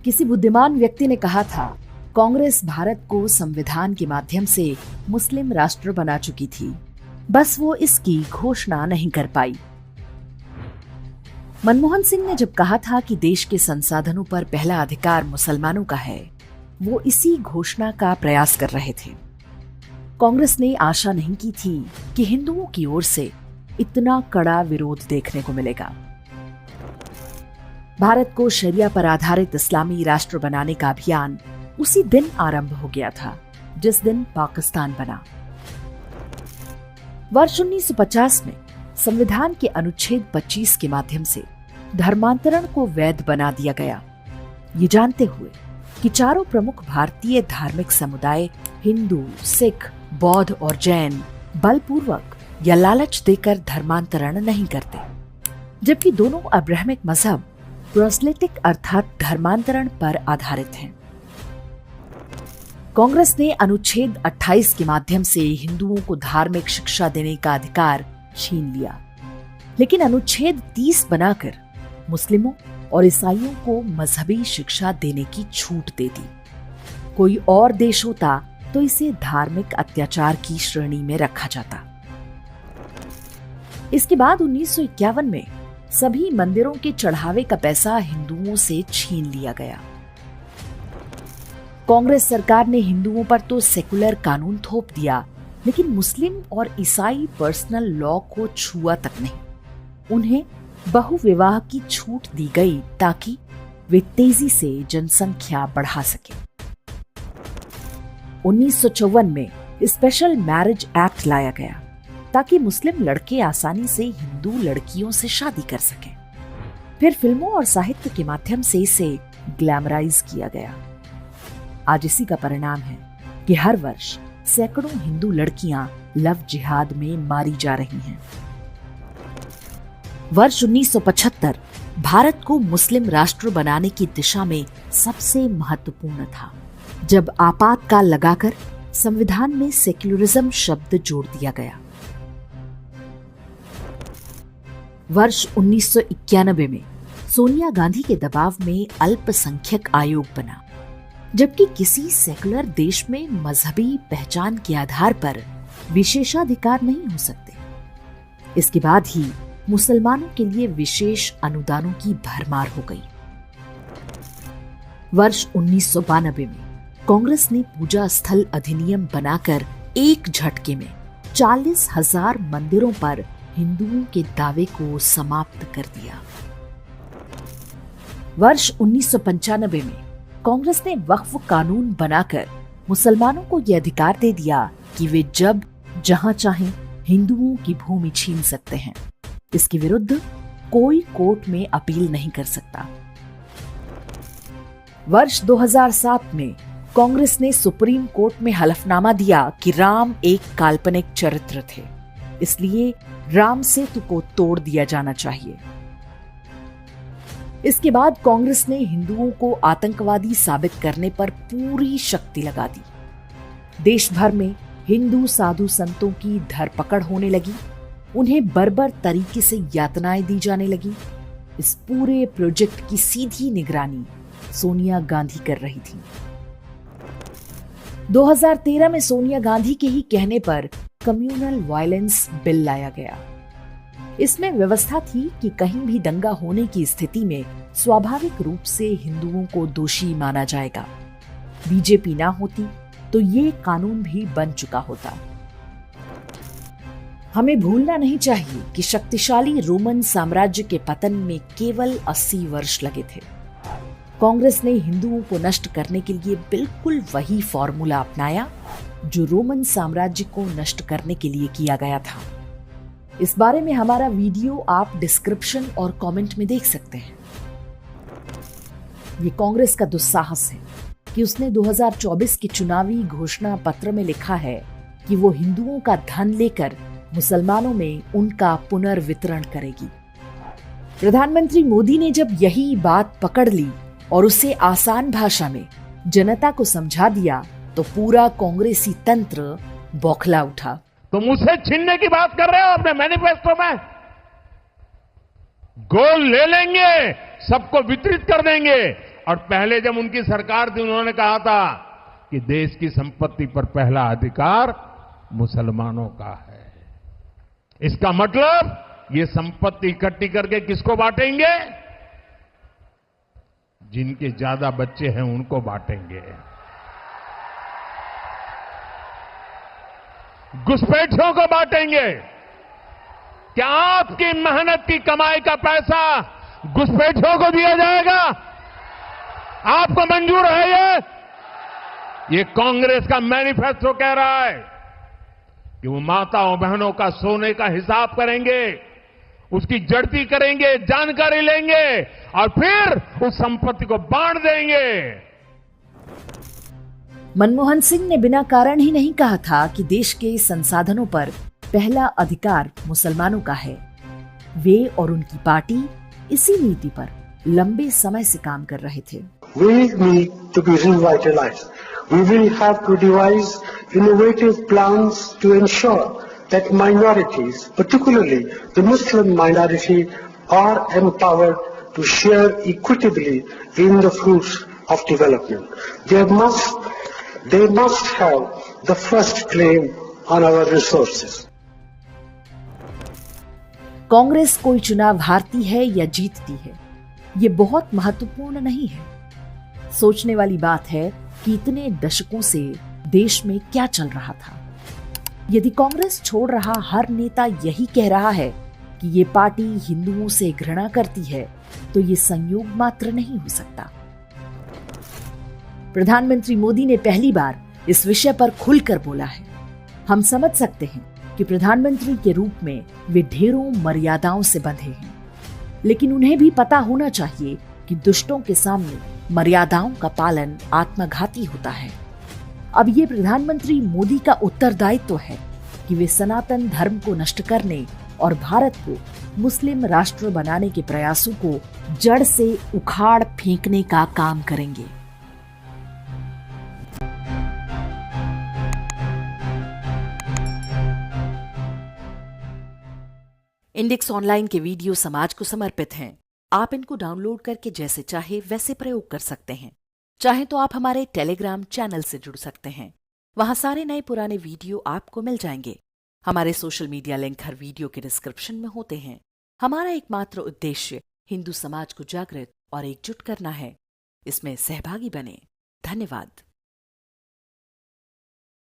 किसी बुद्धिमान व्यक्ति ने कहा था, कांग्रेस भारत को संविधान के माध्यम से मुस्लिम राष्ट्र बना चुकी थी, बस वो इसकी घोषणा नहीं कर पाई। मनमोहन सिंह ने जब कहा था कि देश के संसाधनों पर पहला अधिकार मुसलमानों का है, वो इसी घोषणा का प्रयास कर रहे थे। कांग्रेस ने आशा नहीं की थी कि हिंदुओं की ओर से इतना कड़ा विरोध देखने को मिलेगा। भारत को शरिया पर आधारित इस्लामी राष्ट्र बनाने का अभियान उसी दिन आरंभ हो गया था जिस दिन पाकिस्तान बना। वर्ष 1950 में संविधान के अनुच्छेद 25 के माध्यम से धर्मांतरण को वैध बना दिया गया, ये जानते हुए कि चारों प्रमुख भारतीय धार्मिक समुदाय हिंदू, सिख, बौद्ध और जैन बलपूर्वक या लालच देकर धर्मांतरण नहीं करते, जबकि दोनों अब्राहमिक मजहब प्रोस्लेटिक अर्थात धर्मांतरण पर आधारित हैं। कांग्रेस ने अनुच्छेद 28 के माध्यम से हिंदुओं को धार्मिक शिक्षा देने का अधिकार छीन लिया, लेकिन अनुच्छेद 30 बनाकर मुस्लिमों और ईसाइयों को मजहबी शिक्षा देने की छूट दे दी। कोई और देश होता तो इसे धार्मिक अत्याचार की श्रेणी में रखा जाता। इसके बाद 1951 में सभी मंदिरों के चढ़ावे का पैसा हिंदुओं से छीन लिया गया। कांग्रेस सरकार ने हिंदुओं पर तो सेकुलर कानून थोप दिया, लेकिन मुस्लिम और ईसाई पर्सनल लॉ को छुआ तक नहीं। उन्हें बहुविवाह की छूट दी गई ताकि वे तेजी से जनसंख्या बढ़ा सके। 1954 में स्पेशल मैरिज एक्ट लाया गया ताकि मुस्लिम लड़के आसानी से हिंदू लड़कियों से शादी कर सकें। फिर फिल्मों और साहित्य के माध्यम से इसे ग्लैमराइज किया गया। आज इसी का परिणाम है कि हर वर्ष सैकड़ों हिंदू लड़कियां लव जिहाद में मारी जा रही हैं। वर्ष 1975 भारत को मुस्लिम राष्ट्र बनाने की दिशा में सबसे महत्वपूर्ण था, जब आपातकाल लगाकर संविधान में सेक्युलरिज्म शब्द जोड़ दिया गया। वर्ष 1991 में सोनिया गांधी के दबाव में अल्पसंख्यक आयोग बना, जबकि किसी सेकुलर देश में मजहबी पहचान के आधार पर विशेषाधिकार नहीं हो सकते। इसके बाद ही मुसलमानों के लिए विशेष अनुदानों की भरमार हो गई। वर्ष 1992 में कांग्रेस ने पूजा स्थल अधिनियम बनाकर एक झटके में 40,000 मंदिरों पर हिंदुओं के दावे को समाप्त कर दिया। वर्ष 1995 में कांग्रेस ने वक्फ कानून बनाकर मुसलमानों को यह अधिकार दे दिया कि वे जब जहां चाहें हिंदुओं की भूमि छीन सकते हैं। इसके विरुद्ध कोई कोर्ट में अपील नहीं कर सकता। वर्ष 2007 में कांग्रेस ने सुप्रीम कोर्ट में हलफनामा दिया कि राम एक काल्पनिक चरित्र थे, इसलिए राम सेतु को तोड़ दिया जाना चाहिए। इसके बाद कांग्रेस ने हिंदुओं को आतंकवादी साबित करने पर पूरी शक्ति लगा दी। देश भर में हिंदू साधु संतों की धरपकड़ होने लगी, उन्हें बर्बर तरीके से यातनाएं दी जाने लगी। इस पूरे प्रोजेक्ट की सीधी निगरानी सोनिया गांधी कर रही थी। 2013 में सोनिया गांधी के ही कहने पर कम्युनल वायलेंस बिल लाया गया। इसमें व्यवस्था थी कि कहीं भी दंगा होने की स्थिति में स्वाभाविक रूप से हिंदुओं को दोषी माना जाएगा। बीजेपी ना होती तो ये कानून भी बन चुका होता। हमें भूलना नहीं चाहिए कि शक्तिशाली रोमन साम्राज्य के पतन में केवल 80 वर्ष लगे थे। कांग्रेस ने हिंदुओं को नष्ट करने के लिए बिल्कुल वही फॉर्मूला अपनाया जो रोमन साम्राज्य को नष्ट करने के लिए किया गया था। इस बारे में हमारा वीडियो आप डिस्क्रिप्शन और कमेंट में देख सकते हैं। ये कांग्रेस का दुस्साहस है कि उसने 2024 के चुनावी घोषणा पत्र में लिखा है कि वो हिंदुओं का धन लेकर मुसलमानों में उनका पुनर्वितरण करेगी। प्रधानमंत्री मोदी ने जब यही बात पकड़ ली और उसे आसान भाषा में जनता को समझा दिया तो पूरा कांग्रेसी तंत्र बौखला उठा। तो मुझसे छीनने की बात कर रहे हो अपने मैनिफेस्टो में? गोल्ड ले लेंगे, सबको वितरित कर देंगे और पहले जब उनकी सरकार थी उन्होंने कहा था कि देश की संपत्ति पर पहला अधिकार मुसलमानों का है। इसका मतलब ये संपत्ति इकट्ठी करके किसको बांटेंगे? जिनके ज्यादा बच्चे हैं उनको बांटेंगे। घुसपैठियों को बांटेंगे। क्या आपकी मेहनत की कमाई का पैसा घुसपैठियों को दिया जाएगा? आपको मंजूर है ये कांग्रेस का मैनिफेस्टो कह रहा है कि वो माताओं बहनों का सोने का हिसाब करेंगे, उसकी जड़ती करेंगे, जानकारी लेंगे और फिर उस संपत्ति को बांट देंगे। मनमोहन सिंह ने बिना कारण ही नहीं कहा था कि देश के संसाधनों पर पहला अधिकार मुसलमानों का है। वे और उनकी पार्टी इसी नीति पर लंबे समय से काम कर रहे थे। We need to be revitalized. We will have to devise innovative plans to ensure that minorities, particularly the Muslim minority, are empowered to share equitably in the fruits of development. They must have the first claim on our resources. Congress कोई चुनाव हारती है या जीतती है, ये बहुत महत्वपूर्ण नहीं है। सोचने वाली बात है कि इतने दशकों से देश में क्या चल रहा था। यदि कांग्रेस छोड़ रहा हर नेता यही कह रहा है कि ये पार्टी हिंदुओं से घृणा करती है, तो ये संयोग मात्र नहीं हो सकता। प्रधानमंत्री मोदी ने पहली बार इस विषय पर खुलकर बोला है। हम समझ सकते हैं कि प्रधानमंत्री के रूप में वे ढेरों मर्यादाओं से बंधे हैं, लेकिन उन्हें भी पता होना चाहिए कि दुष्टों के सामने मर्यादाओं का पालन आत्मघाती होता है। अब ये प्रधानमंत्री मोदी का उत्तरदायित्व है कि वे सनातन धर्म को नष्ट करने और भारत को मुस्लिम राष्ट्र बनाने के प्रयासों को जड़ से उखाड़ फेंकने का काम करेंगे। इंडेक्स ऑनलाइन के वीडियो समाज को समर्पित हैं। आप इनको डाउनलोड करके जैसे चाहे वैसे प्रयोग कर सकते हैं। चाहे तो आप हमारे टेलीग्राम चैनल से जुड़ सकते हैं। वहां सारे नए पुराने वीडियो आपको मिल जाएंगे। हमारे सोशल मीडिया लिंक हर वीडियो के डिस्क्रिप्शन में होते हैं। हमारा एकमात्र उद्देश्य हिंदू समाज को जागृत और एकजुट करना है। इसमें सहभागी बने। धन्यवाद।